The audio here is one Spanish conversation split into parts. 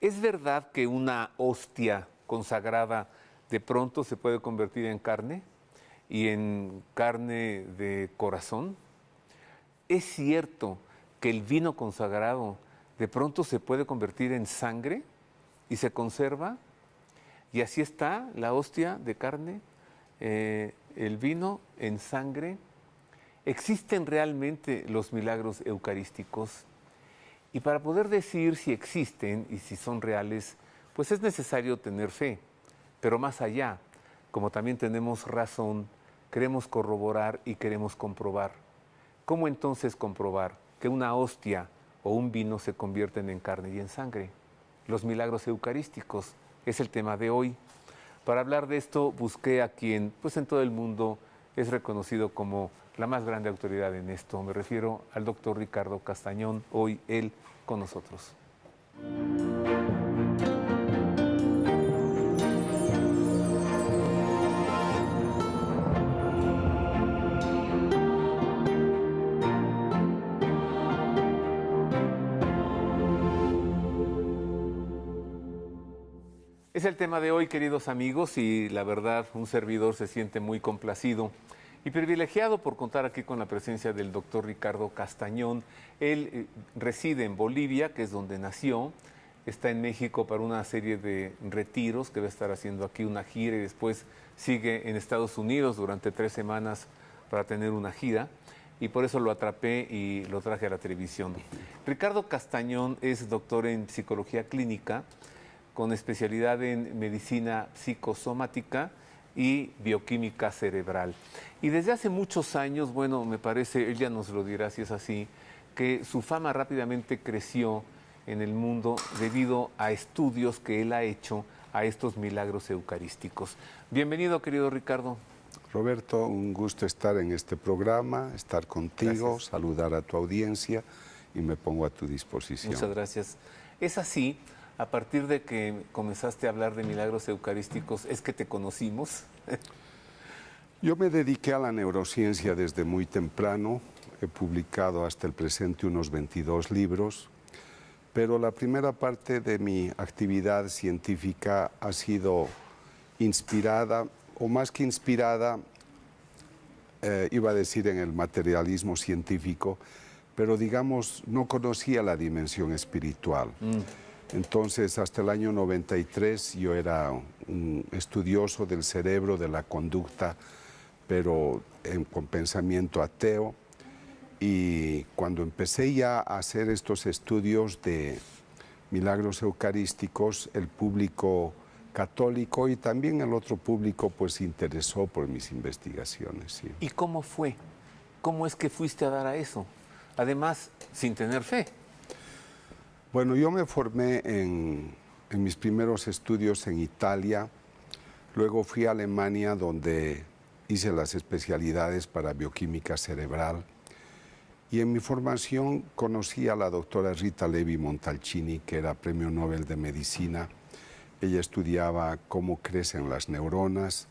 ¿Es verdad que una hostia consagrada de pronto se puede convertir en carne y en carne de corazón? ¿Es cierto que el vino consagrado de pronto se puede convertir en sangre y se conserva? Y así está la hostia de carne, el vino en sangre. ¿Existen realmente los milagros eucarísticos? Y para poder decir si existen y si son reales, pues es necesario tener fe. Pero más allá, como también tenemos razón, queremos corroborar y queremos comprobar. ¿Cómo entonces comprobar que una hostia o un vino se convierten en carne y en sangre? Los milagros eucarísticos es el tema de hoy. Para hablar de esto busqué a quien, pues en todo el mundo, es reconocido como la más grande autoridad en esto. Me refiero al doctor Ricardo Castañón, hoy él con nosotros. Es el tema de hoy, queridos amigos, y la verdad, un servidor se siente muy complacido y privilegiado por contar aquí con la presencia del doctor Ricardo Castañón. Él reside en Bolivia, que es donde nació, está en México para una serie de retiros que va a estar haciendo aquí una gira y después sigue en Estados Unidos durante 3 semanas para tener una gira. Y por eso lo atrapé y lo traje a la televisión. Ricardo Castañón es doctor en psicología clínica, con especialidad en medicina psicosomática y bioquímica cerebral. Y desde hace muchos años, bueno, me parece, él ya nos lo dirá si es así, que su fama rápidamente creció en el mundo debido a estudios que él ha hecho a estos milagros eucarísticos. Bienvenido, querido Ricardo. Roberto, un gusto estar en este programa, estar contigo, Gracias. Saludar a tu audiencia y me pongo a tu disposición. Muchas gracias. Es así. A partir de que comenzaste a hablar de milagros eucarísticos, ¿es que te conocimos? Yo me dediqué a la neurociencia desde muy temprano, he publicado hasta el presente unos 22 libros, pero la primera parte de mi actividad científica ha sido inspirada, o más que inspirada, iba a decir en el materialismo científico, pero digamos, no conocía la dimensión espiritual. Entonces, hasta el año 93 yo era un estudioso del cerebro, de la conducta, pero con pensamiento ateo. Y cuando empecé ya a hacer estos estudios de milagros eucarísticos, el público católico y también el otro público pues se interesó por mis investigaciones. Sí. ¿Y cómo fue? ¿Cómo es que fuiste a dar a eso? Además, sin tener fe. Bueno, yo me formé en mis primeros estudios en Italia, luego fui a Alemania donde hice las especialidades para bioquímica cerebral y en mi formación conocí a la doctora Rita Levi Montalcini, que era Premio Nobel de Medicina. Ella estudiaba cómo crecen las neuronas,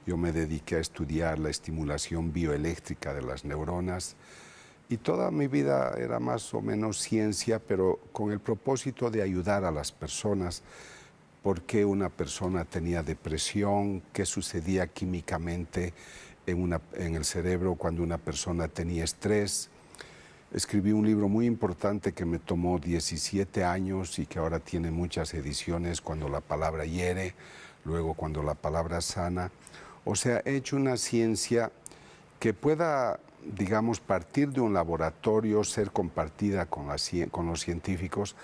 yo me dediqué a estudiar la estimulación bioeléctrica de las neuronas. Y toda mi vida era más o menos ciencia, pero con el propósito de ayudar a las personas. Por qué una persona tenía depresión, qué sucedía químicamente en el cerebro cuando una persona tenía estrés. Escribí un libro muy importante que me tomó 17 años y que ahora tiene muchas ediciones, Cuando la palabra hiere, luego Cuando la palabra sana. O sea, he hecho una ciencia que pueda, digamos, partir de un laboratorio, ser compartida con los científicos,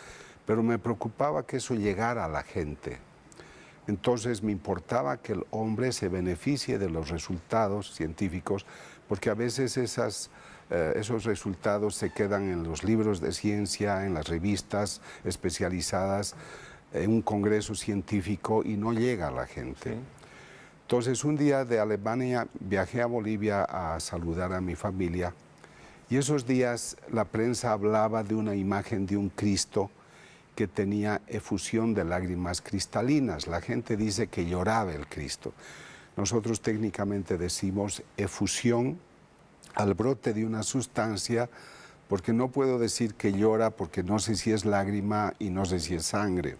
pero me preocupaba que eso llegara a la gente. Entonces me importaba que el hombre se beneficie de los resultados científicos, porque a veces esos resultados se quedan en los libros de ciencia, en las revistas especializadas, en un congreso científico y no llega a la gente. Sí. Entonces, un día de Alemania viajé a Bolivia a saludar a mi familia y esos días la prensa hablaba de una imagen de un Cristo que tenía efusión de lágrimas cristalinas. La gente dice que lloraba el Cristo. Nosotros técnicamente decimos efusión al brote de una sustancia, porque no puedo decir que llora porque no sé si es lágrima y no sé si es sangre.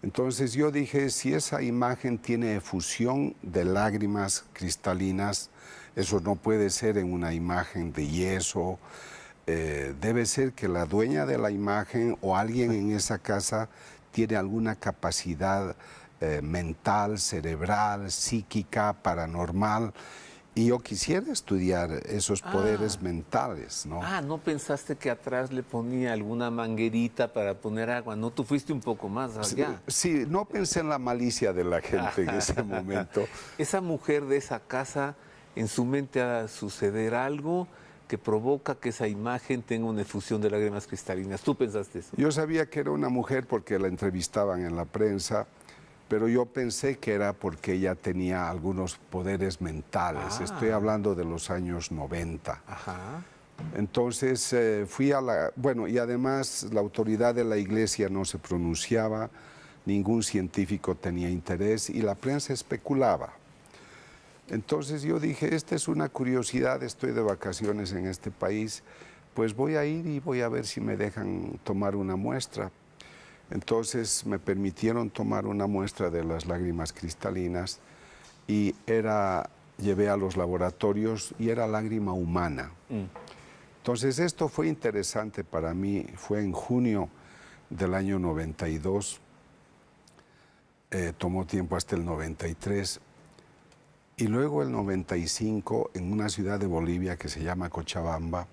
Entonces yo dije, si esa imagen tiene efusión de lágrimas cristalinas, eso no puede ser en una imagen de yeso, debe ser que la dueña de la imagen o alguien en esa casa tiene alguna capacidad mental, cerebral, psíquica, paranormal. Y yo quisiera estudiar esos poderes mentales, ¿no? ¿No pensaste que atrás le ponía alguna manguerita para poner agua? No, tú fuiste un poco más allá. Sí, no pensé en la malicia de la gente en ese momento. Esa mujer de esa casa, en su mente ha de suceder algo que provoca que esa imagen tenga una efusión de lágrimas cristalinas. ¿Tú pensaste eso? Yo sabía que era una mujer porque la entrevistaban en la prensa, pero yo pensé que era porque ella tenía algunos poderes mentales. Estoy hablando de los años 90. Ajá. Entonces fui a la... Bueno, y además la autoridad de la iglesia no se pronunciaba, ningún científico tenía interés y la prensa especulaba. Entonces yo dije, esta es una curiosidad, estoy de vacaciones en este país, pues voy a ir y voy a ver si me dejan tomar una muestra. Entonces me permitieron tomar una muestra de las lágrimas cristalinas y llevé a los laboratorios y era lágrima humana. Entonces esto fue interesante para mí, fue en junio del año 92, tomó tiempo hasta el 93 y luego el 95 en una ciudad de Bolivia que se llama Cochabamba,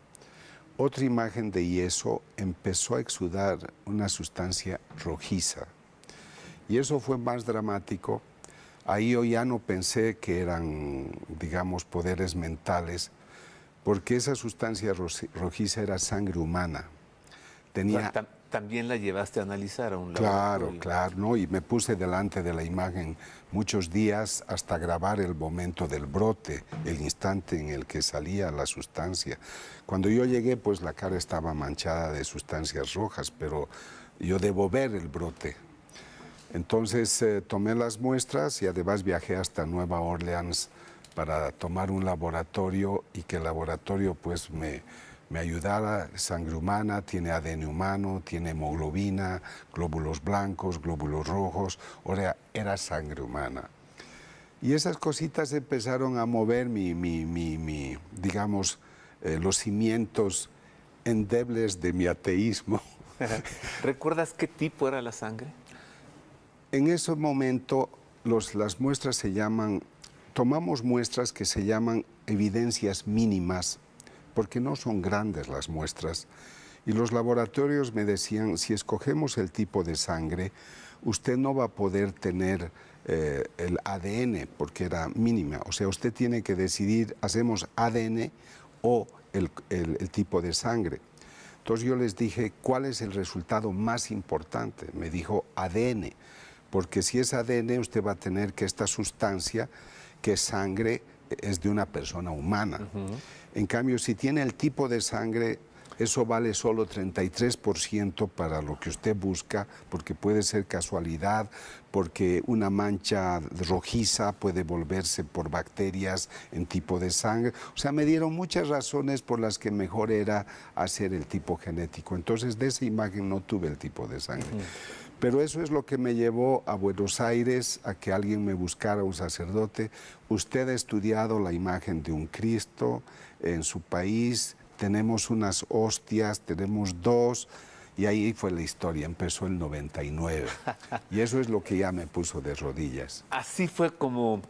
otra imagen de yeso empezó a exudar una sustancia rojiza. Y eso fue más dramático. Ahí yo ya no pensé que eran, digamos, poderes mentales, porque esa sustancia rojiza era sangre humana. Tenía... También la llevaste a analizar a un laboratorio. Claro, ¿no? Y me puse delante de la imagen muchos días hasta grabar el momento del brote, el instante en el que salía la sustancia. Cuando yo llegué, pues la cara estaba manchada de sustancias rojas, pero yo debo ver el brote. Entonces tomé las muestras y además viajé hasta Nueva Orleans para tomar un laboratorio y que el laboratorio pues me ayudara. Sangre humana, tiene ADN humano, tiene hemoglobina, glóbulos blancos, glóbulos rojos, ahora era sangre humana. Y esas cositas empezaron a mover digamos, los cimientos endebles de mi ateísmo. ¿Recuerdas qué tipo era la sangre? En ese momento las muestras se llaman, tomamos muestras que se llaman evidencias mínimas, porque no son grandes las muestras. Y los laboratorios me decían, si escogemos el tipo de sangre, usted no va a poder tener el ADN, porque era mínima. O sea, usted tiene que decidir, hacemos ADN o el tipo de sangre. Entonces yo les dije, ¿cuál es el resultado más importante? Me dijo ADN, porque si es ADN, usted va a tener que esta sustancia, que es sangre, es de una persona humana. En cambio, si tiene el tipo de sangre, eso vale solo 33% para lo que usted busca, porque puede ser casualidad, porque una mancha rojiza puede volverse por bacterias en tipo de sangre. O sea, me dieron muchas razones por las que mejor era hacer el tipo genético. Entonces, de esa imagen no tuve el tipo de sangre. Pero eso es lo que me llevó a Buenos Aires, a que alguien me buscara, un sacerdote. Usted ha estudiado la imagen de un Cristo en su país, tenemos unas hostias, tenemos dos, y ahí fue la historia, empezó el 99. Y eso es lo que ya me puso de rodillas. Así fue como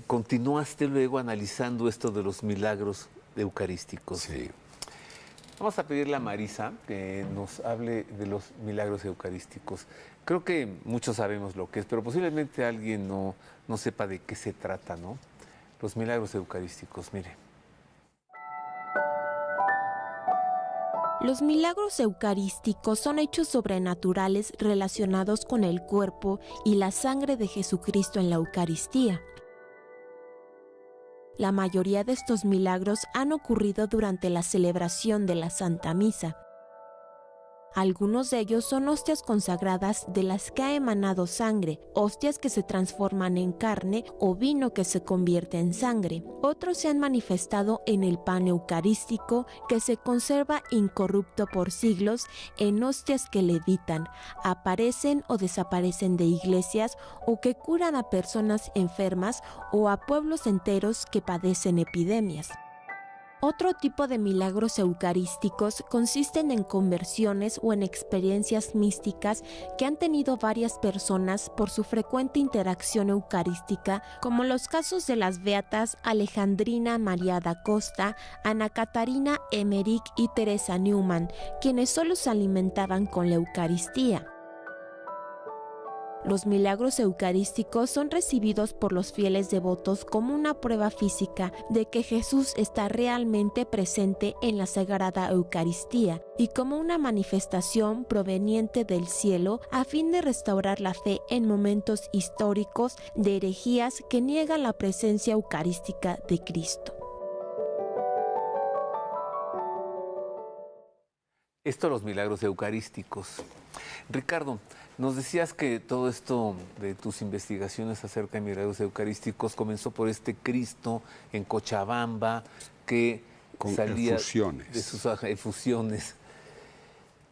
continuaste luego analizando esto de los milagros eucarísticos. Sí. Vamos a pedirle a Marisa que nos hable de los milagros eucarísticos. Creo que muchos sabemos lo que es, pero posiblemente alguien no sepa de qué se trata, ¿no? Los milagros eucarísticos, mire. Los milagros eucarísticos son hechos sobrenaturales relacionados con el cuerpo y la sangre de Jesucristo en la Eucaristía. La mayoría de estos milagros han ocurrido durante la celebración de la Santa Misa. Algunos de ellos son hostias consagradas de las que ha emanado sangre, hostias que se transforman en carne o vino que se convierte en sangre. Otros se han manifestado en el pan eucarístico, que se conserva incorrupto por siglos, en hostias que levitan, aparecen o desaparecen de iglesias o que curan a personas enfermas o a pueblos enteros que padecen epidemias. Otro tipo de milagros eucarísticos consisten en conversiones o en experiencias místicas que han tenido varias personas por su frecuente interacción eucarística, como los casos de las beatas Alejandrina María da Costa, Ana Catarina Emmerich y Teresa Neumann, quienes solo se alimentaban con la Eucaristía. Los milagros eucarísticos son recibidos por los fieles devotos como una prueba física de que Jesús está realmente presente en la Sagrada Eucaristía y como una manifestación proveniente del cielo a fin de restaurar la fe en momentos históricos de herejías que niegan la presencia eucarística de Cristo. Esto, los milagros eucarísticos. Ricardo, nos decías que todo esto de tus investigaciones acerca de milagros eucarísticos comenzó por este Cristo en Cochabamba que con salía efusiones. De sus efusiones.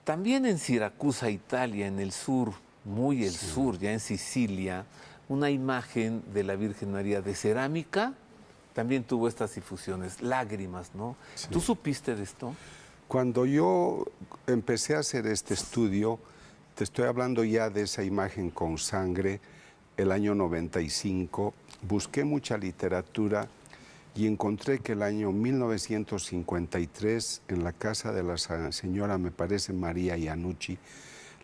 También en Siracusa, Italia, en el sur, muy el sur, ya en Sicilia, una imagen de la Virgen María de cerámica también tuvo estas efusiones, lágrimas, ¿no? Sí. ¿Tú supiste de esto? Cuando yo empecé a hacer este estudio, te estoy hablando ya de esa imagen con sangre, el año 95, busqué mucha literatura y encontré que el año 1953, en la casa de la señora, me parece, María Iannucci,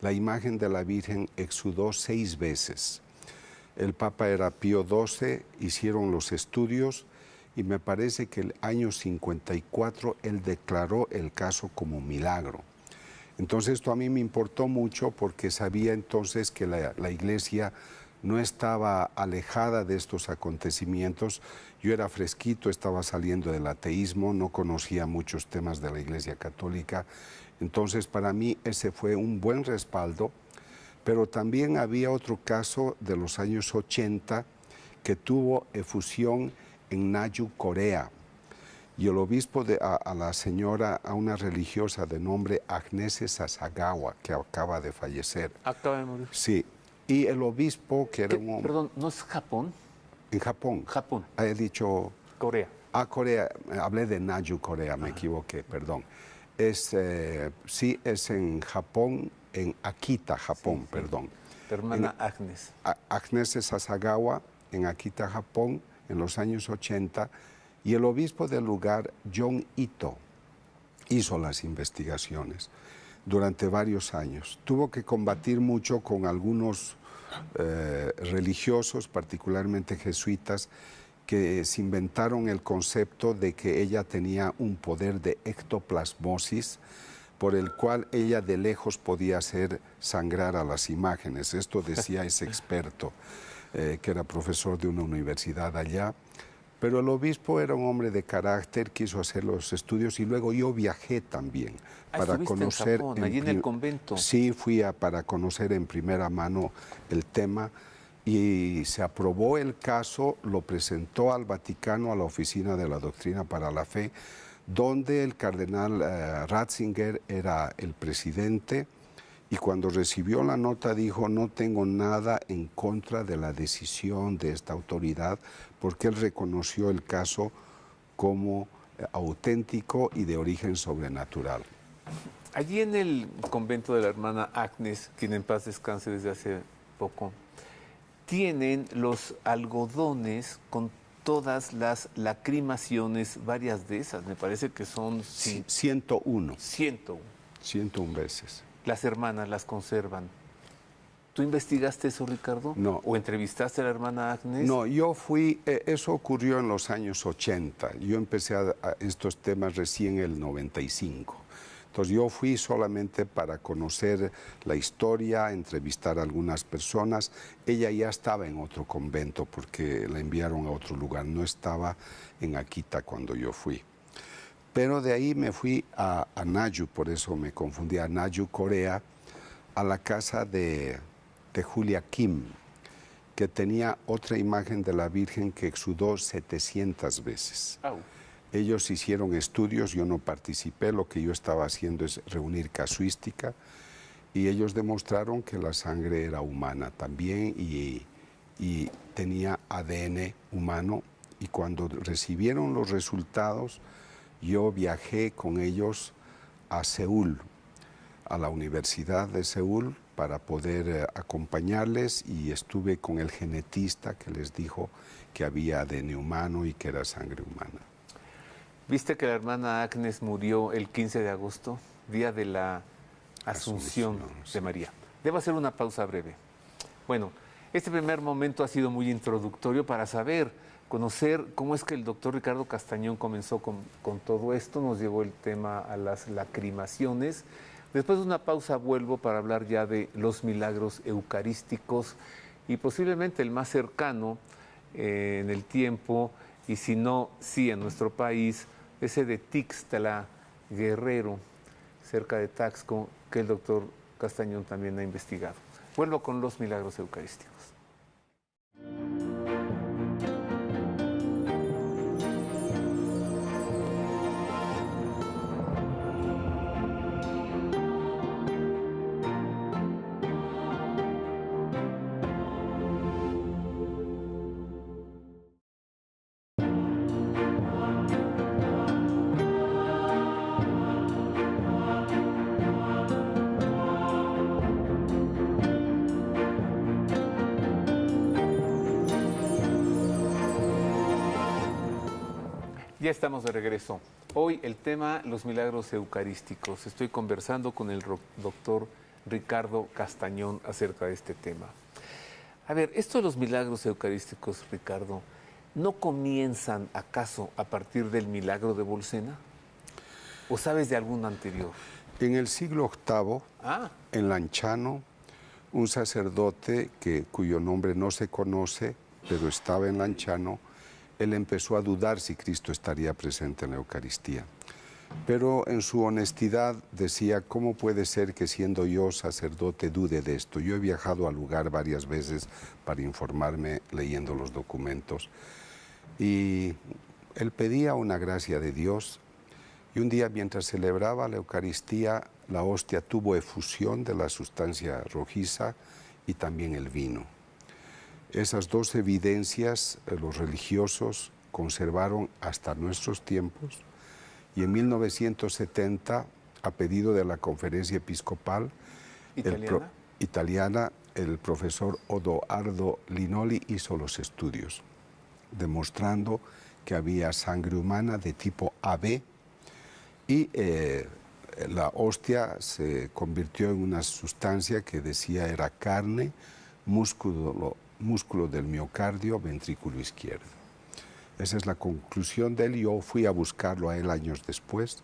la imagen de la Virgen exudó 6 veces. El Papa era Pío XII, hicieron los estudios y me parece que el año 54 él declaró el caso como milagro. Entonces esto a mí me importó mucho porque sabía entonces que la Iglesia no estaba alejada de estos acontecimientos. Yo era fresquito, estaba saliendo del ateísmo, no conocía muchos temas de la Iglesia Católica. Entonces para mí ese fue un buen respaldo, pero también había otro caso de los años 80 que tuvo efusión en Naju, Corea. Y el obispo a la señora, a una religiosa de nombre Agnese Sasagawa, que acaba de fallecer. Acaba de morir. Sí. Y el obispo, que era un hombre... Perdón, ¿no es Japón? En Japón. Japón. He dicho... Corea. Ah, Corea. Hablé de Naju, Corea, me equivoqué, perdón. Sí, es en Japón, en Akita, Japón, perdón. Hermana Agnes. Agnese Sasagawa, en Akita, Japón, en los años 80, y el obispo del lugar, John Ito, hizo las investigaciones durante varios años. Tuvo que combatir mucho con algunos religiosos, particularmente jesuitas, que se inventaron el concepto de que ella tenía un poder de ectoplasmosis, por el cual ella de lejos podía hacer sangrar a las imágenes. Esto decía ese experto, que era profesor de una universidad allá. Pero el obispo era un hombre de carácter, quiso hacer los estudios y luego yo viajé también para conocer... En Japón, allí en el convento. Sí, fui para conocer en primera mano el tema y se aprobó el caso, lo presentó al Vaticano, a la Oficina de la Doctrina para la Fe, donde el cardenal Ratzinger era el presidente. Y cuando recibió la nota dijo, no tengo nada en contra de la decisión de esta autoridad, porque él reconoció el caso como auténtico y de origen sobrenatural. Allí en el convento de la hermana Agnes, quien en paz descanse desde hace poco, tienen los algodones con todas las lacrimaciones, varias de esas, me parece que son... 101. 101 veces. Las hermanas las conservan. ¿Tú investigaste eso, Ricardo? No. ¿O entrevistaste a la hermana Agnes? No, yo fui, eso ocurrió en los años 80. Yo empecé a estos temas recién en el 95. Entonces yo fui solamente para conocer la historia, entrevistar a algunas personas. Ella ya estaba en otro convento porque la enviaron a otro lugar, no estaba en Akita cuando yo fui. Pero de ahí me fui a Naju, por eso me confundí, a Naju, Corea, a la casa de Julia Kim, que tenía otra imagen de la Virgen que exudó 700 veces. Au. Ellos hicieron estudios, yo no participé, lo que yo estaba haciendo es reunir casuística, y ellos demostraron que la sangre era humana también y tenía ADN humano, y cuando recibieron los resultados, yo viajé con ellos a Seúl, a la Universidad de Seúl, para poder acompañarles, y estuve con el genetista que les dijo que había ADN humano y que era sangre humana. ¿Viste que la hermana Agnes murió el 15 de agosto, día de la Asunción sí. de María? Debo hacer una pausa breve. Bueno, este primer momento ha sido muy introductorio para conocer cómo es que el doctor Ricardo Castañón comenzó con todo esto. Nos llevó el tema a las lacrimaciones. Después de una pausa vuelvo para hablar ya de los milagros eucarísticos y posiblemente el más cercano en el tiempo, y si no, sí en nuestro país, ese de Tixtla, Guerrero, cerca de Taxco, que el doctor Castañón también ha investigado. Vuelvo con los milagros eucarísticos. Ya estamos de regreso. Hoy el tema, los milagros eucarísticos. Estoy conversando con el doctor Ricardo Castañón acerca de este tema. A ver, esto de los milagros eucarísticos, Ricardo, ¿no comienzan acaso a partir del milagro de Bolsena? ¿O sabes de algún anterior? En el siglo VIII, en Lanciano, un sacerdote cuyo nombre no se conoce, pero estaba en Lanciano, él empezó a dudar si Cristo estaría presente en la Eucaristía. Pero en su honestidad decía, ¿cómo puede ser que siendo yo sacerdote dude de esto? Yo he viajado al lugar varias veces para informarme leyendo los documentos. Y él pedía una gracia de Dios, y un día mientras celebraba la Eucaristía, la hostia tuvo efusión de la sustancia rojiza y también el vino. Esas dos evidencias los religiosos conservaron hasta nuestros tiempos, y en 1970, a pedido de la Conferencia Episcopal italiana, el profesor Odoardo Linoli hizo los estudios, demostrando que había sangre humana de tipo AB, y la hostia se convirtió en una sustancia que decía era carne, músculo del miocardio, ventrículo izquierdo. Esa es la conclusión de él. Yo fui a buscarlo a él años después,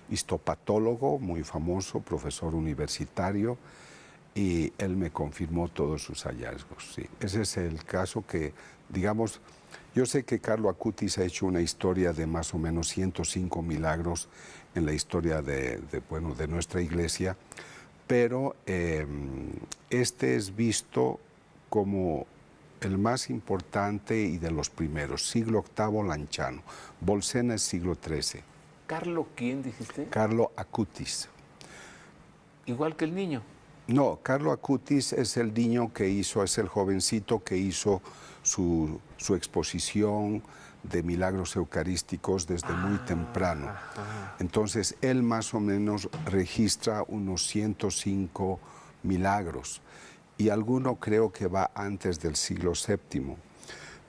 histopatólogo muy famoso, profesor universitario, y él me confirmó todos sus hallazgos. Sí. Ese es el caso que, digamos, yo sé que Carlo Acutis ha hecho una historia de más o menos 105 milagros en la historia de nuestra iglesia, pero este es visto como el más importante y de los primeros, siglo VIII Lanciano. Bolsena es siglo XIII. ¿Carlo quién dijiste? Carlo Acutis. Igual que el niño. No, Carlo Acutis es el niño que hizo, es el jovencito que hizo su exposición de milagros eucarísticos desde muy temprano. Entonces, él más o menos registra unos 105 milagros. Y alguno creo que va antes del siglo VII,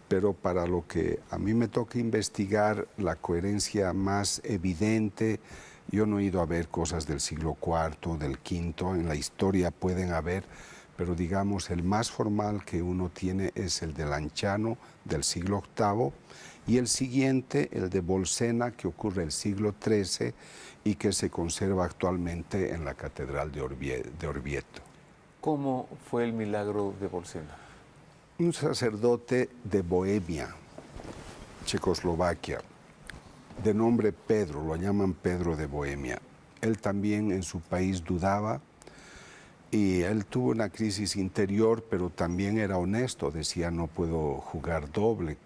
pero para lo que a mí me toca investigar la coherencia más evidente, yo no he ido a ver cosas del siglo IV, del V, en la historia pueden haber, pero digamos el más formal que uno tiene es el de Lanciano del siglo VIII, y el siguiente, el de Bolsena, que ocurre el siglo XIII y que se conserva actualmente en la Catedral de Orvieto. ¿Cómo fue el milagro de Bolsena? Un sacerdote de Bohemia, Checoslovaquia, de nombre Pedro, lo llaman Pedro de Bohemia. Él también en su país dudaba y él tuvo una crisis interior, pero también era honesto, decía no puedo jugar doble,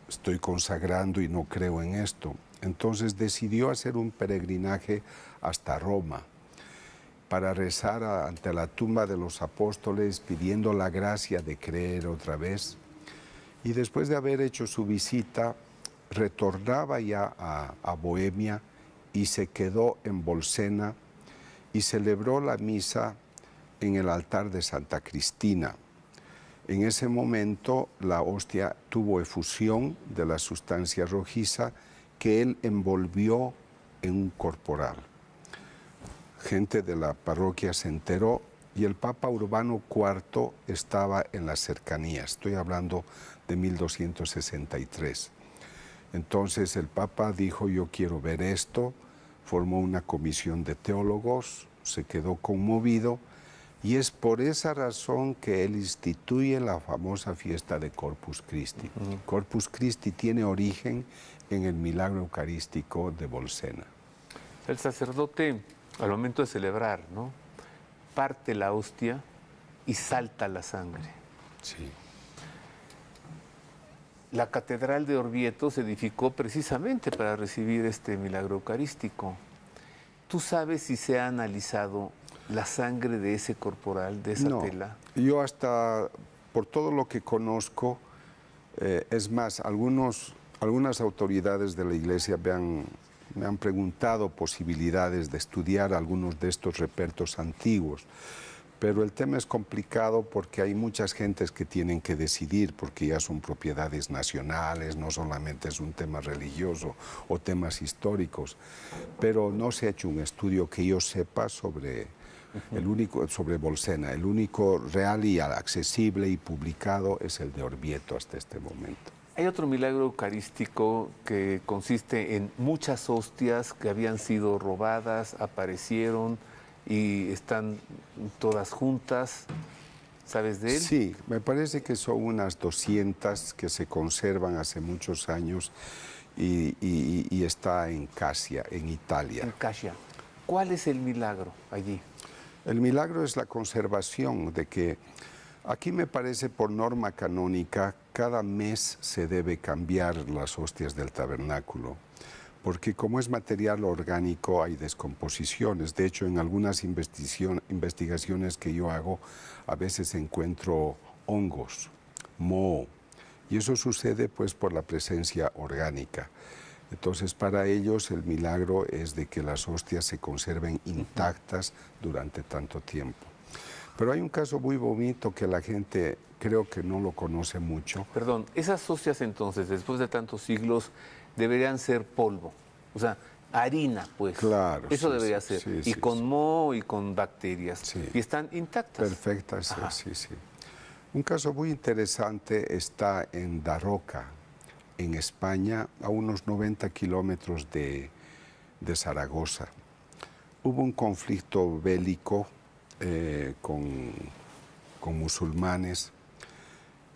estoy consagrando y no creo en esto. Entonces decidió hacer un peregrinaje hasta Roma para rezar ante la tumba de los apóstoles pidiendo la gracia de creer otra vez. Y después de haber hecho su visita, retornaba ya a Bohemia y se quedó en Bolsena y celebró la misa en el altar de Santa Cristina. En ese momento la hostia tuvo efusión de la sustancia rojiza que él envolvió en un corporal. Gente de la parroquia se enteró y el Papa Urbano IV estaba en las cercanías. Estoy hablando de 1263. Entonces el Papa dijo, yo quiero ver esto, formó una comisión de teólogos, se quedó conmovido y es por esa razón que él instituye la famosa fiesta de Corpus Christi. Corpus Christi tiene origen en el milagro eucarístico de Bolsena. El sacerdote, al momento de celebrar, ¿no?, parte la hostia y salta la sangre. Sí. La catedral de Orvieto se edificó precisamente para recibir este milagro eucarístico. ¿Tú sabes si se ha analizado la sangre de ese corporal, de esa tela? Yo hasta, por todo lo que conozco, es más, algunas autoridades de la Iglesia me han preguntado posibilidades de estudiar algunos de estos repertos antiguos. Pero el tema es complicado porque hay muchas gentes que tienen que decidir porque ya son propiedades nacionales, no solamente es un tema religioso o temas históricos. Pero no se ha hecho un estudio que yo sepa sobre sobre Bolsena. El único real y accesible y publicado es el de Orvieto hasta este momento. Hay otro milagro eucarístico que consiste en muchas hostias que habían sido robadas, aparecieron y están todas juntas. ¿Sabes de él? Sí, me parece que son unas 200 que se conservan hace muchos años y está en Casia, en Italia. En Casia. ¿Cuál es el milagro allí? El milagro es la conservación de que aquí me parece por norma canónica cada mes se debe cambiar las hostias del tabernáculo. Porque como es material orgánico hay descomposiciones. De hecho, en algunas investigaciones que yo hago, a veces encuentro hongos, moho, y eso sucede pues por la presencia orgánica. Entonces, para ellos el milagro es de que las hostias se conserven intactas durante tanto tiempo. Pero hay un caso muy bonito que la gente creo que no lo conoce mucho. Perdón, esas hostias entonces, después de tantos siglos, deberían ser polvo, o sea, harina, pues. Claro. Eso debería ser. Sí, y con moho y con bacterias. Sí. Y están intactas. Perfectas, sí. Un caso muy interesante está en Daroca, en España, a unos 90 kilómetros de Zaragoza. Hubo un conflicto bélico con musulmanes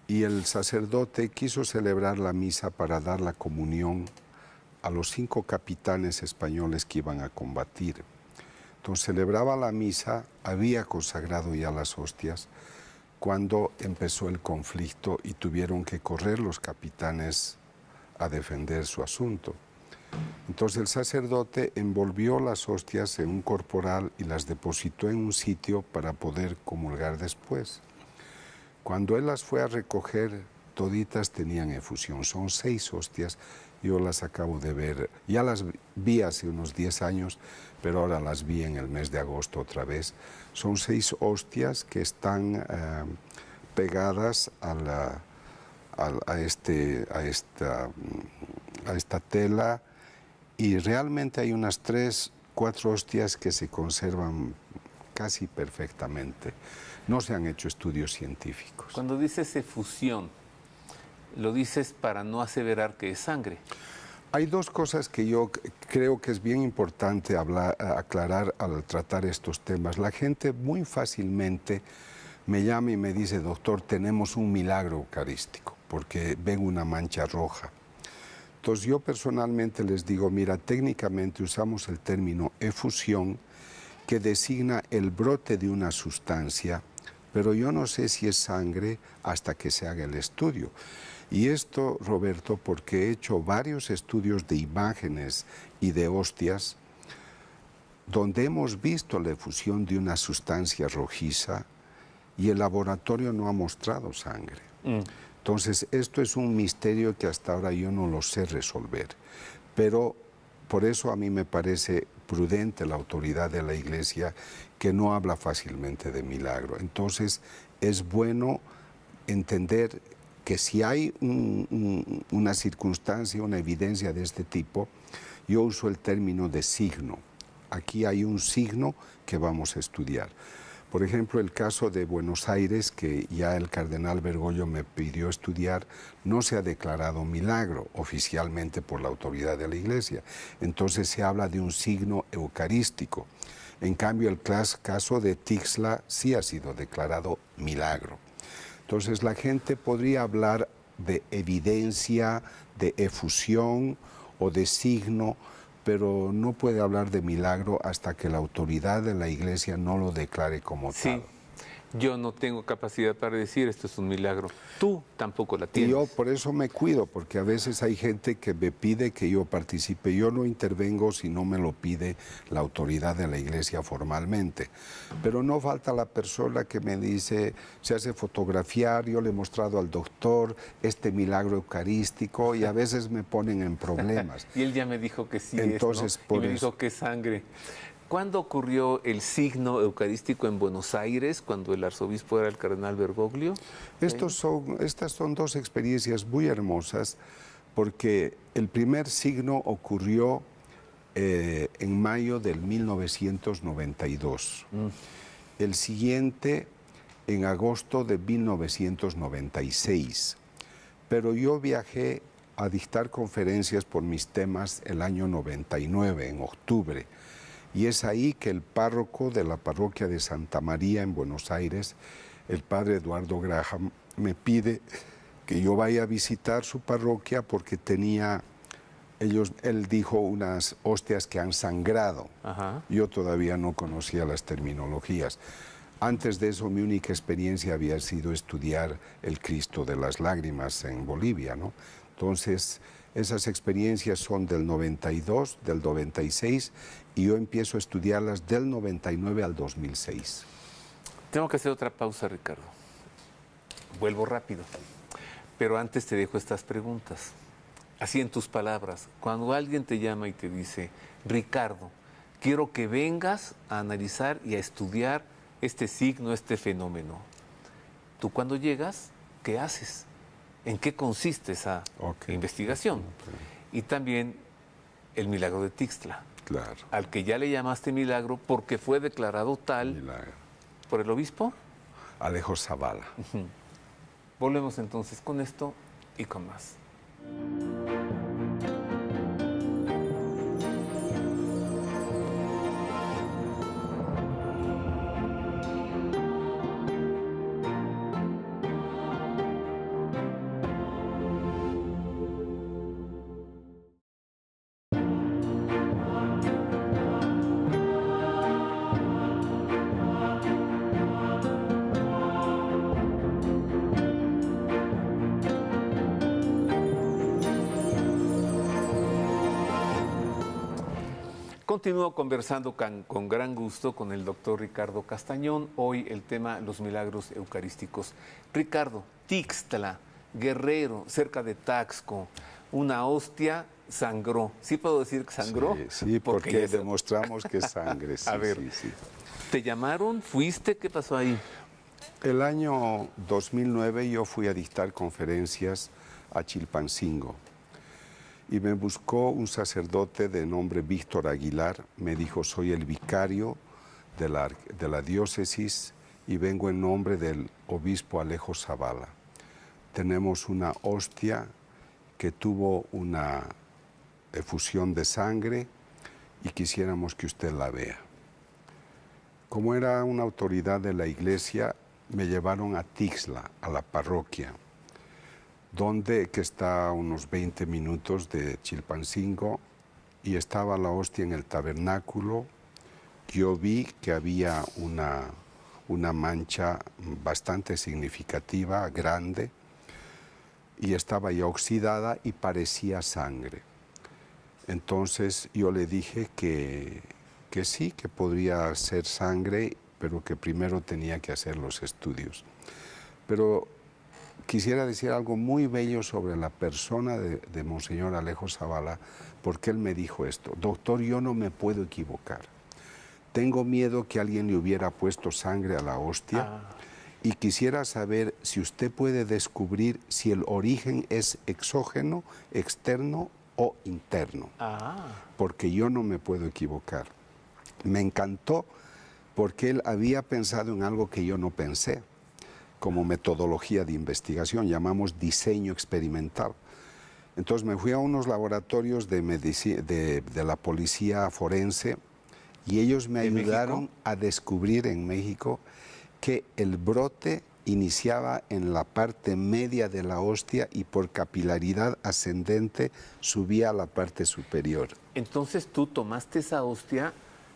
y el sacerdote quiso celebrar la misa para dar la comunión a los 5 capitanes españoles que iban a combatir. Entonces celebraba la misa, había consagrado ya las hostias, cuando empezó el conflicto y tuvieron que correr los capitanes a defender su asunto. Entonces el sacerdote envolvió las hostias en un corporal y las depositó en un sitio para poder comulgar después. Cuando él las fue a recoger, toditas tenían efusión. Son 6 hostias, yo las acabo de ver. Ya las vi hace unos 10 años, pero ahora las vi en el mes de agosto otra vez. Son 6 hostias que están pegadas a esta tela y realmente hay unas 3, 4 hostias que se conservan casi perfectamente. No se han hecho estudios científicos. Cuando dices efusión, ¿lo dices para no aseverar que es sangre? Hay 2 cosas que yo creo que es bien importante aclarar al tratar estos temas. La gente muy fácilmente me llama y me dice, doctor, tenemos un milagro eucarístico, porque ven una mancha roja. Entonces yo personalmente les digo, mira, técnicamente usamos el término efusión, que designa el brote de una sustancia, pero yo no sé si es sangre hasta que se haga el estudio. Y esto, Roberto, porque he hecho varios estudios de imágenes y de hostias, donde hemos visto la efusión de una sustancia rojiza y el laboratorio no ha mostrado sangre. Entonces, esto es un misterio que hasta ahora yo no lo sé resolver. Pero por eso a mí me parece prudente la autoridad de la Iglesia, que no habla fácilmente de milagro. Entonces, es bueno entender que si hay una circunstancia, una evidencia de este tipo, yo uso el término de signo. Aquí hay un signo que vamos a estudiar. Por ejemplo, el caso de Buenos Aires, que ya el cardenal Bergoglio me pidió estudiar, no se ha declarado milagro oficialmente por la autoridad de la Iglesia. Entonces se habla de un signo eucarístico. En cambio, el caso de Tixla sí ha sido declarado milagro. Entonces la gente podría hablar de evidencia, de efusión o de signo, pero no puede hablar de milagro hasta que la autoridad de la Iglesia no lo declare como tal. Yo no tengo capacidad para decir esto es un milagro. Tú tampoco la tienes. Y yo por eso me cuido, porque a veces hay gente que me pide que yo participe. Yo no intervengo si no me lo pide la autoridad de la Iglesia formalmente. Pero no falta la persona que me dice, se hace fotografiar, yo le he mostrado al doctor este milagro eucarístico y a veces me ponen en problemas. Y él ya me dijo que sí. Entonces, ¿no? Y me dijo que es sangre. ¿Cuándo ocurrió el signo eucarístico en Buenos Aires, cuando el arzobispo era el cardenal Bergoglio? Estas son dos experiencias muy hermosas, porque el primer signo ocurrió en mayo del 1992. El siguiente en agosto de 1996. Pero yo viajé a dictar conferencias por mis temas el año 99, en octubre. Y es ahí que el párroco de la parroquia de Santa María en Buenos Aires, el padre Eduardo Graham, me pide que yo vaya a visitar su parroquia porque él dijo unas hostias que han sangrado. Ajá. Yo todavía no conocía las terminologías. Antes de eso, mi única experiencia había sido estudiar el Cristo de las Lágrimas en Bolivia, ¿no? Entonces, esas experiencias son del 92, del 96, y yo empiezo a estudiarlas del 99 al 2006. Tengo que hacer otra pausa, Ricardo. Vuelvo rápido. Pero antes te dejo estas preguntas. Así en tus palabras. Cuando alguien te llama y te dice, Ricardo, quiero que vengas a analizar y a estudiar este signo, este fenómeno. Tú cuando llegas, ¿qué haces? ¿En qué consiste esa investigación? Y también el milagro de Tixla. Claro. Al que ya le llamaste milagro porque fue declarado tal por el obispo Alejo Zavala. Volvemos entonces con esto y con más. Continúo conversando con gran gusto con el doctor Ricardo Castañón. Hoy el tema, los milagros eucarísticos. Ricardo, Tixla, Guerrero, cerca de Taxco, una hostia sangró. ¿Sí puedo decir que sangró? Sí, porque demostramos que es sangre. Sí, a ver, sí. ¿Te llamaron? ¿Fuiste? ¿Qué pasó ahí? El año 2009 yo fui a dictar conferencias a Chilpancingo. Y me buscó un sacerdote de nombre Víctor Aguilar. Me dijo, soy el vicario de la diócesis y vengo en nombre del obispo Alejo Zavala. Tenemos una hostia que tuvo una efusión de sangre y quisiéramos que usted la vea. Como era una autoridad de la iglesia, me llevaron a Tixla, a la parroquia. que está a unos 20 minutos de Chilpancingo, y estaba la hostia en el tabernáculo. Yo vi que había una mancha bastante significativa, grande, y estaba ya oxidada y parecía sangre. Entonces yo le dije que sí, que podría ser sangre, pero que primero tenía que hacer los estudios. Pero quisiera decir algo muy bello sobre la persona de Monseñor Alejo Zavala, porque él me dijo esto: doctor, yo no me puedo equivocar. Tengo miedo que alguien le hubiera puesto sangre a la hostia y quisiera saber si usted puede descubrir si el origen es exógeno, externo o interno, porque yo no me puedo equivocar. Me encantó porque él había pensado en algo que yo no pensé, como metodología de investigación, llamamos diseño experimental. Entonces me fui a unos laboratorios de la policía forense y ellos me ayudaron a descubrir en México que el brote iniciaba en la parte media de la hostia y por capilaridad ascendente subía a la parte superior. Entonces tú tomaste esa hostia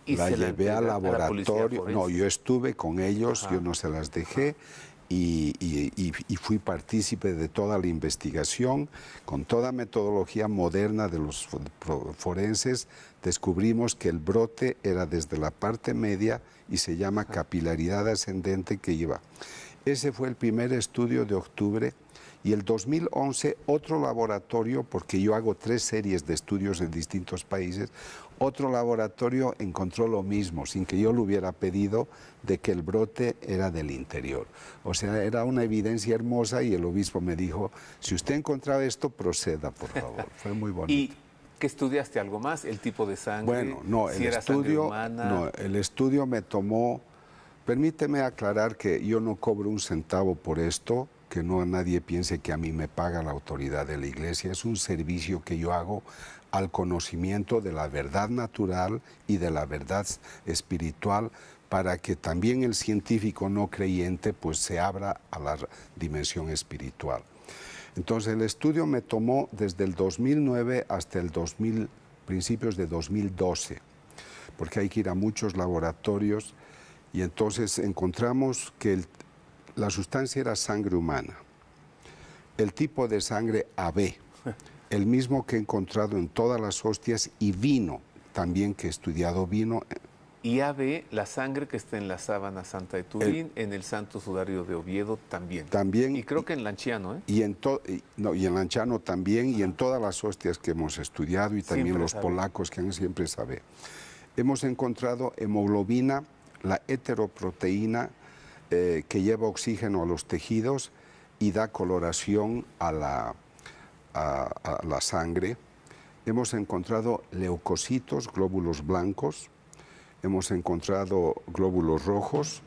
y la llevé al laboratorio. A no, yo estuve con ellos, yo no se las dejé. Y fui partícipe de toda la investigación, con toda metodología moderna de los forenses, descubrimos que el brote era desde la parte media y se llama capilaridad ascendente que iba. Ese fue el primer estudio de octubre, y el 2011 otro laboratorio, porque yo hago 3 series de estudios en distintos países, otro laboratorio encontró lo mismo, sin que yo lo hubiera pedido, de que el brote era del interior. O sea, era una evidencia hermosa y el obispo me dijo, si usted encontraba esto, proceda, por favor. Fue muy bonito. ¿Y qué estudiaste? ¿Algo más? ¿El tipo de sangre? Bueno, no, si era sangre humana. No, el estudio me tomó... Permíteme aclarar que yo no cobro un centavo por esto, que no nadie piense que a mí me paga la autoridad de la Iglesia. Es un servicio que yo hago al conocimiento de la verdad natural y de la verdad espiritual, para que también el científico no creyente pues se abra a la dimensión espiritual. Entonces el estudio me tomó desde el 2009 hasta el principios de 2012, porque hay que ir a muchos laboratorios, y entonces encontramos que la sustancia era sangre humana, el tipo de sangre AB, el mismo que he encontrado en todas las hostias, y vino, también que he estudiado vino. Y AB, la sangre que está en la sábana santa de Turín, en el Santo Sudario de Oviedo también. También. Y creo que en Lanciano, ¿eh? Y en Lanciano también, y en todas las hostias que hemos estudiado, y también siempre los polacos que han siempre sabe. Hemos encontrado hemoglobina, la heteroproteína que lleva oxígeno a los tejidos y da coloración a la sangre. Hemos encontrado leucocitos, glóbulos blancos. Hemos encontrado glóbulos rojos,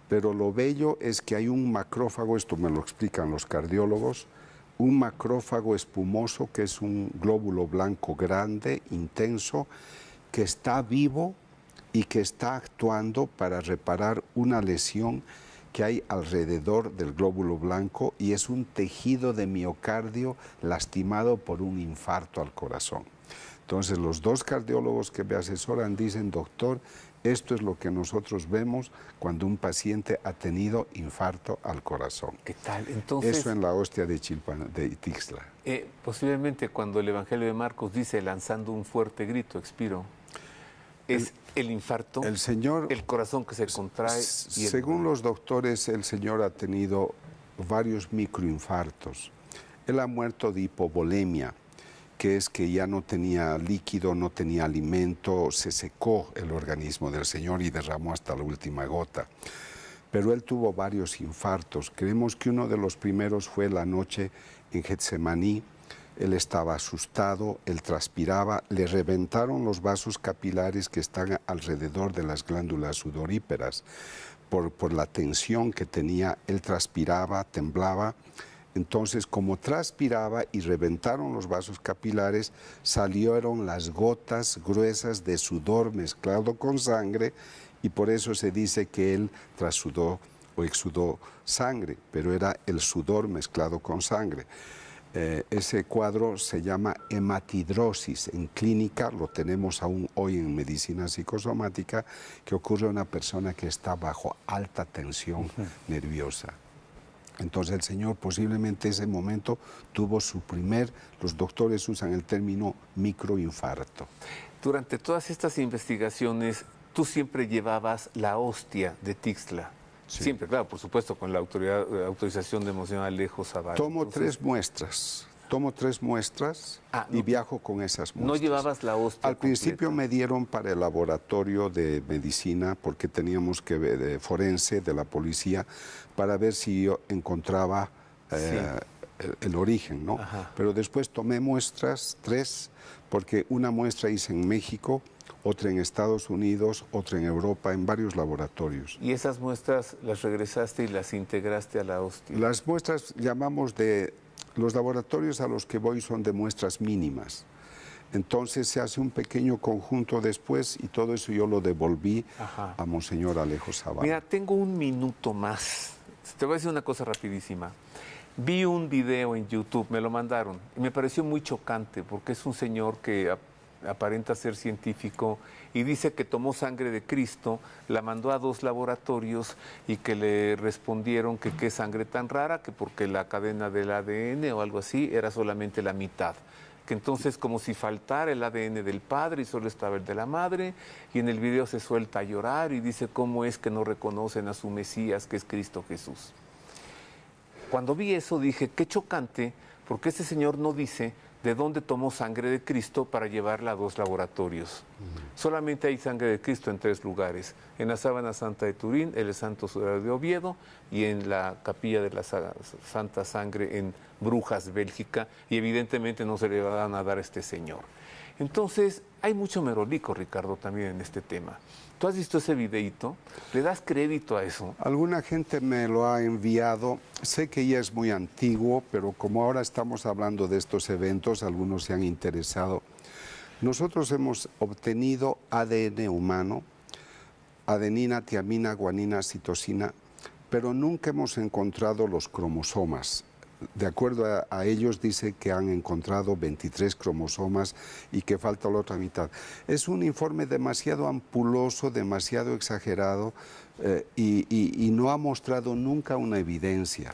pero lo bello es que hay un macrófago, esto me lo explican los cardiólogos, un macrófago espumoso que es un glóbulo blanco grande, intenso, que está vivo y que está actuando para reparar una lesión que hay alrededor del glóbulo blanco, y es un tejido de miocardio lastimado por un infarto al corazón. Entonces los 2 cardiólogos que me asesoran dicen, doctor, esto es lo que nosotros vemos cuando un paciente ha tenido infarto al corazón. ¿Qué tal? Entonces, eso en la hostia de Tixla. Posiblemente cuando el Evangelio de Marcos dice, lanzando un fuerte grito, expiro, es el infarto, el corazón que se contrae. Según los doctores, el Señor ha tenido varios microinfartos. Él ha muerto de hipovolemia, que es que ya no tenía líquido, no tenía alimento, se secó el organismo del Señor y derramó hasta la última gota. Pero él tuvo varios infartos. Creemos que uno de los primeros fue la noche en Getsemaní. Él estaba asustado, él transpiraba, le reventaron los vasos capilares que están alrededor de las glándulas sudoríparas. Por la tensión que tenía, él transpiraba, temblaba. Entonces, como transpiraba y reventaron los vasos capilares, salieron las gotas gruesas de sudor mezclado con sangre, y por eso se dice que él trasudó o exudó sangre, pero era el sudor mezclado con sangre. Ese cuadro se llama hematidrosis. En clínica lo tenemos aún hoy en medicina psicosomática, que ocurre a una persona que está bajo alta tensión nerviosa. Entonces el señor posiblemente en ese momento tuvo los doctores usan el término microinfarto. Durante todas estas investigaciones, tú siempre llevabas la hostia de Tixla. Sí. Siempre, claro, por supuesto, con la autorización de Monseñor Alejo Zavala. Tomo tres muestras y viajo con esas muestras. ¿No llevabas la hostia Al principio me dieron para el laboratorio de medicina, porque teníamos que ver forense de la policía, para ver si yo encontraba el origen, ¿no? Ajá. Pero después tomé muestras, 3, porque una muestra hice en México, otra en Estados Unidos, otra en Europa, en varios laboratorios. ¿Y esas muestras las regresaste y las integraste a la hostia? Las muestras llamamos de... Los laboratorios a los que voy son de muestras mínimas. Entonces se hace un pequeño conjunto después y todo eso yo lo devolví a Monseñor Alejo Zavala. Mira, tengo un minuto más. Te voy a decir una cosa rapidísima. Vi un video en YouTube, me lo mandaron, y me pareció muy chocante porque es un señor que aparenta ser científico y dice que tomó sangre de Cristo, la mandó a 2 laboratorios y que le respondieron que qué sangre tan rara, que porque la cadena del ADN o algo así era solamente la mitad. Que entonces como si faltara el ADN del padre y solo estaba el de la madre, y en el video se suelta a llorar y dice cómo es que no reconocen a su Mesías, que es Cristo Jesús. Cuando vi eso dije, qué chocante, porque este señor no dice de dónde tomó sangre de Cristo para llevarla a 2 laboratorios. Solamente hay sangre de Cristo en 3 lugares, en la Sábana Santa de Turín, el Santo Sudario de Oviedo y en la Capilla de la Santa Sangre en Brujas, Bélgica, y evidentemente no se le van a dar a este señor. Entonces, hay mucho merolico, Ricardo, también en este tema. ¿Tú has visto ese videíto? ¿Le das crédito a eso? Alguna gente me lo ha enviado. Sé que ya es muy antiguo, pero como ahora estamos hablando de estos eventos, algunos se han interesado. Nosotros hemos obtenido ADN humano, adenina, tiamina, guanina, citosina, pero nunca hemos encontrado los cromosomas. De acuerdo a ellos, dice que han encontrado 23 cromosomas y que falta la otra mitad. Es un informe demasiado ampuloso, demasiado exagerado y no ha mostrado nunca una evidencia.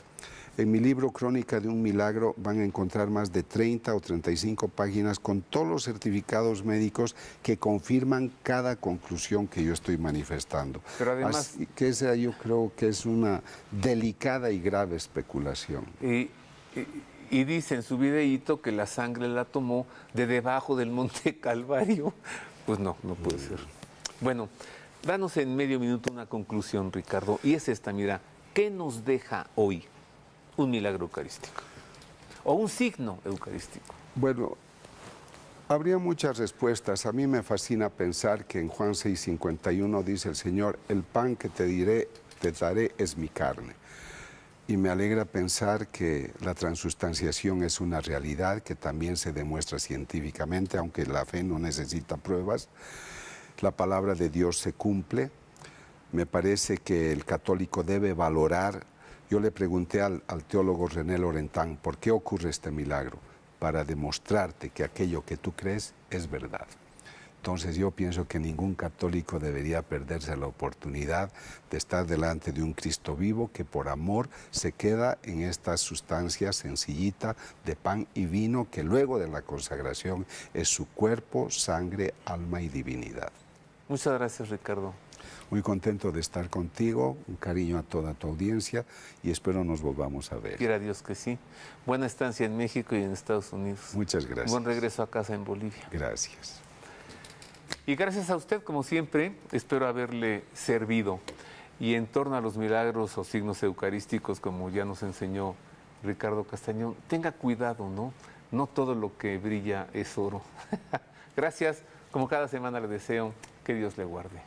En mi libro Crónica de un Milagro van a encontrar más de 30 o 35 páginas con todos los certificados médicos que confirman cada conclusión que yo estoy manifestando. Pero además... Así que esa yo creo que es una delicada y grave especulación. Y dice en su videíto que la sangre la tomó de debajo del Monte Calvario. Pues no, no puede ser. Bueno, danos en medio minuto una conclusión, Ricardo, y es esta, mira, ¿qué nos deja hoy un milagro eucarístico? O un signo eucarístico. Bueno, habría muchas respuestas. A mí me fascina pensar que en Juan 6:51 dice el Señor, el pan que te daré es mi carne. Y me alegra pensar que la transustanciación es una realidad que también se demuestra científicamente, aunque la fe no necesita pruebas. La palabra de Dios se cumple. Me parece que el católico debe valorar. Yo le pregunté al teólogo René Laurentán, ¿por qué ocurre este milagro? Para demostrarte que aquello que tú crees es verdad. Entonces yo pienso que ningún católico debería perderse la oportunidad de estar delante de un Cristo vivo que por amor se queda en esta sustancia sencillita de pan y vino que luego de la consagración es su cuerpo, sangre, alma y divinidad. Muchas gracias, Ricardo. Muy contento de estar contigo, un cariño a toda tu audiencia y espero nos volvamos a ver. Quiera Dios que sí. Buena estancia en México y en Estados Unidos. Muchas gracias. Buen regreso a casa en Bolivia. Gracias. Y gracias a usted, como siempre, espero haberle servido. Y en torno a los milagros o signos eucarísticos, como ya nos enseñó Ricardo Castañón, tenga cuidado, ¿no? No todo lo que brilla es oro. Gracias. Como cada semana le deseo que Dios le guarde.